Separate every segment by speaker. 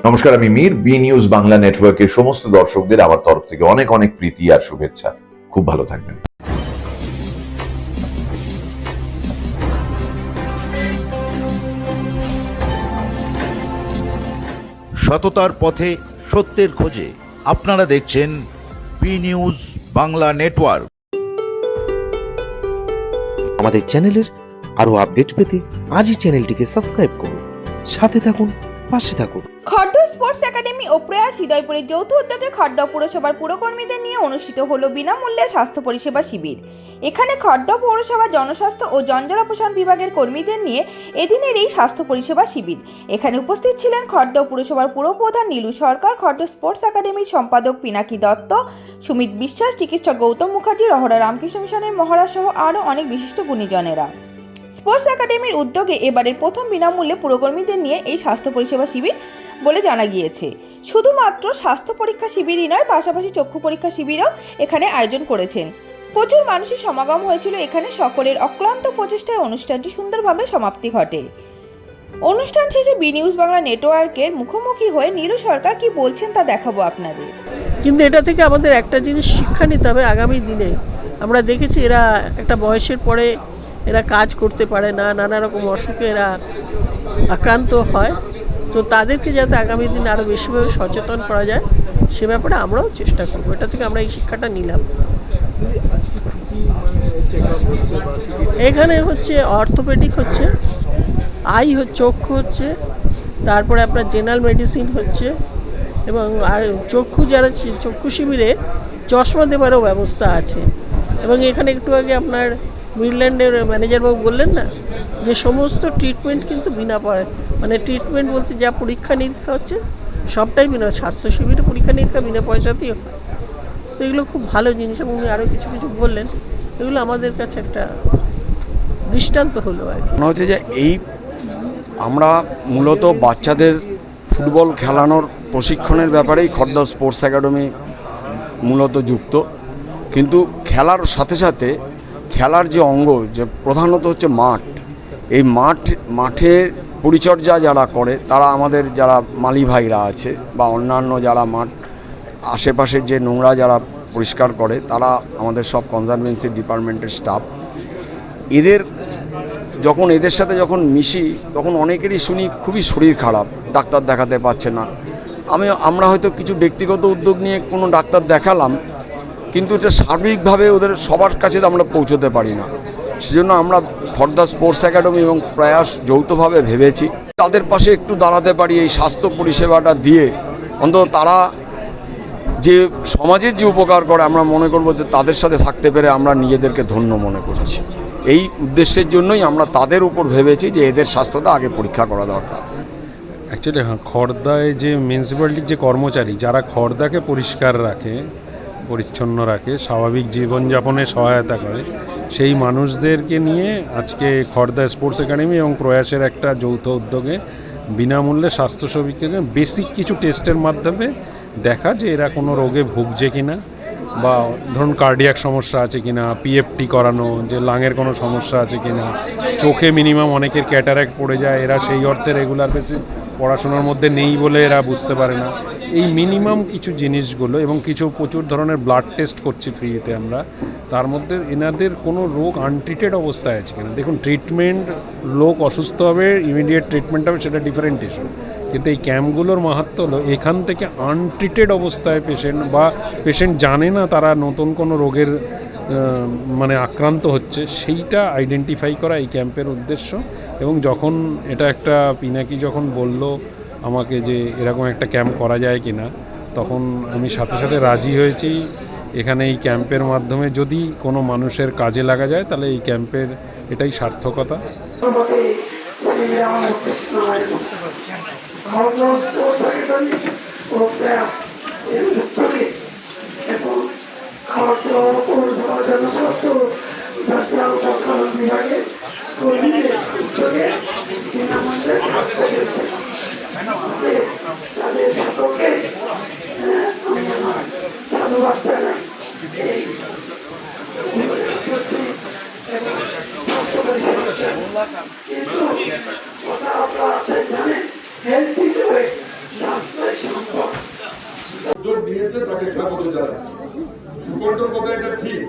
Speaker 1: নমস্কার, আমি Mir. B news Bangla নেটওয়ার্কের সমস্ত দর্শকদের আমার তরফ থেকে অনেক অনেক প্রীতি আর শুভেচ্ছা। খুব ভালো থাকবেন।
Speaker 2: সততার পথে সত্যের খোঁজে আপনারা দেখছেন বি নিউজ বাংলা নেটওয়ার্ক।
Speaker 3: আমাদের চ্যানেলের আরো আপডেট পেতে আজই চ্যানেলটিকে সাবস্ক্রাইব করুন, সাথে থাকুন, পাশে থাকুন।
Speaker 4: খড়দহ স্পোর্টস একাডেমি ও প্রয়াস হৃদয়পুরের যৌথ উদ্যোগে খড়দহ পুরসভার পুরকর্মীদের নিয়ে অনুষ্ঠিত হলো বিনামূল্যে স্বাস্থ্য পরিষেবা শিবির। এখানে খড়দহ পৌরসভা জনস্বাস্থ্য ও জঞ্জাল অপসারণ বিভাগের কর্মীদের নিয়ে এদিনের এই স্বাস্থ্য পরিষেবা শিবির। এখানে উপস্থিত ছিলেন খড়দহ পুরসভার পুরপ্রধান নীলু সরকার, খড়দহ স্পোর্টস একাডেমির সম্পাদক পিনাকি দত্ত, সুমিত বিশ্বাস, চিকিৎসক গৌতম মুখার্জি, রহরা রামকৃষ্ণ মিশনের মহারাজ সহ আরও অনেক বিশিষ্ট গুণীজনেরা। স্পোর্টস একাডেমির উদ্যোগে এবারের প্রথম বিনামূল্যে পুরকর্মীদের নিয়ে এই স্বাস্থ্য পরিষেবা শিবির বলে জানা গিয়েছে। শুধুমাত্র স্বাস্থ্য পরীক্ষা শিবিরই নয়, পাশাপাশি চক্ষু পরীক্ষা শিবিরও এখানে আয়োজন করেছেন। প্রচুর মানুষের সমাগম হয়েছিল এখানে। সকলের অক্লান্ত প্রচেষ্টায় অনুষ্ঠানটি সুন্দরভাবে সমাপ্তি ঘটে। অনুষ্ঠান শেষে বি নিউজ বাংলা নেটওয়ার্কের মুখোমুখি হয়ে নীলু সরকার কি বলছেন তা দেখাবো আপনাদের।
Speaker 5: কিন্তু এটা থেকে আমাদের একটা জিনিস শিক্ষা নিতে হবে। আগামী দিনে আমরা দেখেছি এরা একটা বয়সের পরে এরা কাজ করতে পারে না, নানা রকম অসুখে এরা আক্রান্ত হয়। তো তাদেরকে যাতে আগামী দিনে আরও বেশিভাবে সচেতন করা যায় সে ব্যাপারে আমরাও চেষ্টা করবো। এটা থেকে আমরা এই শিক্ষাটা নিলাম। এখানে হচ্ছে অর্থোপেডিক হচ্ছে, আই হচ্ছে, চক্ষু হচ্ছে, তারপরে আপনার জেনারেল মেডিসিন হচ্ছে, এবং আর চক্ষু যারা চক্ষু শিবিরে চশমা দেওয়ারও ব্যবস্থা আছে। এবং এখানে একটু আগে আপনার মিডল্যান্ডের ম্যানেজারবাবু বললেন না যে সমস্ত ট্রিটমেন্ট কিন্তু বিনা মানে ট্রিটমেন্ট বলতে যা পরীক্ষা নিরীক্ষা হচ্ছে সবটাই বিনা, স্বাস্থ্য শিবিরে পরীক্ষা নিরীক্ষা বিনা পয়সাতেই হয়। তো এগুলো খুব ভালো জিনিস। এবং উনি আরও কিছু কিছু বললেন, এগুলো আমাদের কাছে একটা দৃষ্টান্ত হলো আর কি।
Speaker 6: মনে হচ্ছে যে এই আমরা মূলত বাচ্চাদের ফুটবল খেলানোর প্রশিক্ষণের ব্যাপারেই খড়দহ স্পোর্টস একাডেমি মূলত যুক্ত। কিন্তু খেলার সাথে সাথে খেলার যে অঙ্গ, যে প্রধানত হচ্ছে মাঠ, এই মাঠের পরিচর্যা যারা করে তারা আমাদের যারা মালি ভাইরা আছে বা অন্যান্য যারা মাঠ আশেপাশের যে নোংরা যারা পরিষ্কার করে তারা আমাদের সব কনজারভেন্সি ডিপার্টমেন্টের স্টাফ। এদের সাথে যখন মিশি তখন অনেকেরই শুনি খুবই শরীর খারাপ, ডাক্তার দেখাতে পারছে না। আমরা হয়তো কিছু ব্যক্তিগত উদ্যোগ নিয়ে কোনো ডাক্তার দেখালাম, কিন্তু এটা সার্বিকভাবে ওদের সবার কাছে আমরা পৌঁছতে পারি না। সেজন্য আমরা খড়দহ স্পোর্টস একাডেমি এবং প্রয়াস যৌথভাবে ভেবেছি তাদের পাশে একটু দাঁড়াতে পারি। এই স্বাস্থ্য পরিষেবাটা দিয়ে অন্তত তারা যে সমাজের যে উপকার করে আমরা মনে করব যে তাদের সাথে থাকতে পেরে আমরা নিজেদেরকে ধন্য মনে করছি। এই উদ্দেশ্যের জন্যই আমরা তাদের উপর ভেবেছি যে এদের স্বাস্থ্যটা আগে পরীক্ষা করা দরকার।
Speaker 7: অ্যাকচুয়ালি খড়দায় যে মিউনিসিপ্যালিটির যে কর্মচারী যারা খড়দাকে পরিষ্কার রাখে, পরিচ্ছন্ন রাখে, স্বাভাবিক জীবনযাপনে সহায়তা করে, সেই মানুষদেরকে নিয়ে আজকে খড়দা স্পোর্টস একাডেমি এবং প্রয়াসের একটা যৌথ উদ্যোগে বিনামূল্যে স্বাস্থ্য সেবিকাকে বেসিক কিছু টেস্টের মাধ্যমে দেখা যে এরা কোনো রোগে ভুগছে কিনা, বা ধরুন কার্ডিয়াক সমস্যা আছে কিনা, পিএফটি করানো, যে লাঙের কোনো সমস্যা আছে কিনা, চোখে মিনিমাম অনেকের ক্যাটারাক্ট পড়ে যায়, এরা সেই অর্থে রেগুলার বেসিস পড়াশোনার মধ্যে নেই বলে এরা বুঝতে পারে না। এই মিনিমাম কিছু জিনিসগুলো এবং কিছু প্রচুর ধরনের ব্লাড টেস্ট করছি ফ্রিতে আমরা, তার মধ্যে এনাদের কোনো রোগ আনট্রিটেড অবস্থায় আছে কিনা। দেখুন, ট্রিটমেন্ট, লোক অসুস্থ হবে, ইমিডিয়েট ট্রিটমেন্ট হবে, সেটা ডিফারেন্ট ইস্যু। কিন্তু এই ক্যাম্পগুলোর মাহাত্ম্য হলো এখান থেকে আনট্রিটেড অবস্থায় পেশেন্ট জানে না তারা নতুন কোনো রোগের মানে আক্রান্ত হচ্ছে, সেইটা আইডেন্টিফাই করা এই ক্যাম্পের উদ্দেশ্য। এবং যখন এটা একটা পিনাকি যখন বলল আমাকে যে এরকম একটা ক্যাম্প করা যায় কিনা, তখন আমি সাথে সাথে রাজি হয়েছি। এখানে এই ক্যাম্পের মাধ্যমে যদি কোনো মানুষের কাজে লাগা যায় তাহলে এই ক্যাম্পের এটাই সার্থকতা।
Speaker 8: কিন্তু কথা আপনারা জানেন, হেলথ ইজ ওয়েলথ। স্বাস্থ্য এসেছে তাকে স্বাগত জানাই। সুকন্ঠর কথা এটা ঠিক,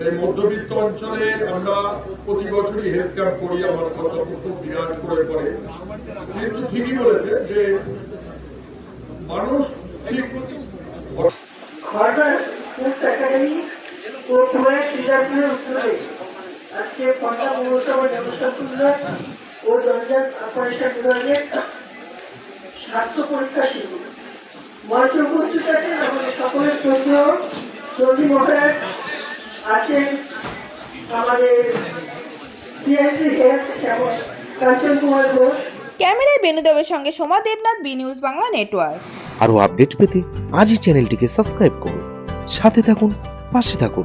Speaker 8: এই মধ্যবিত্ত অঞ্চলে আমরা প্রতি বছরই হেলথ ক্যাম্প করি, আমার কর্তব্য খুব বিরাট করে পড়ে, কিন্তু ঠিকই বলেছে যে মানুষ ঠিক
Speaker 5: খড়দা স্পোর্টস একাডেমি ও প্রয়াস শ্রীরামপুরের উত্তরে আজকে খড়দা পৌরসভার জনস্বাস্থ্য বিভাগ ও জনজাত পরিষেবা বিভাগের স্বাস্থ্য পরীক্ষা শিবির মঞ্চে উপস্থিত আছেন আমাদের সকলের শ্রদ্ধেয় চন্ডী মহারাজ, আছেন আমাদের সিআইসি হেলথ কাঞ্চন কুমার ঘোষ।
Speaker 4: ক্যামেরায় বেণুদেবের সঙ্গে Soma Debnath, B news Bangla network.
Speaker 3: আরও আপডেট পেতে আজই চ্যানেলটিকে সাবস্ক্রাইব করুন, সাথে থাকুন, পাশে থাকুন।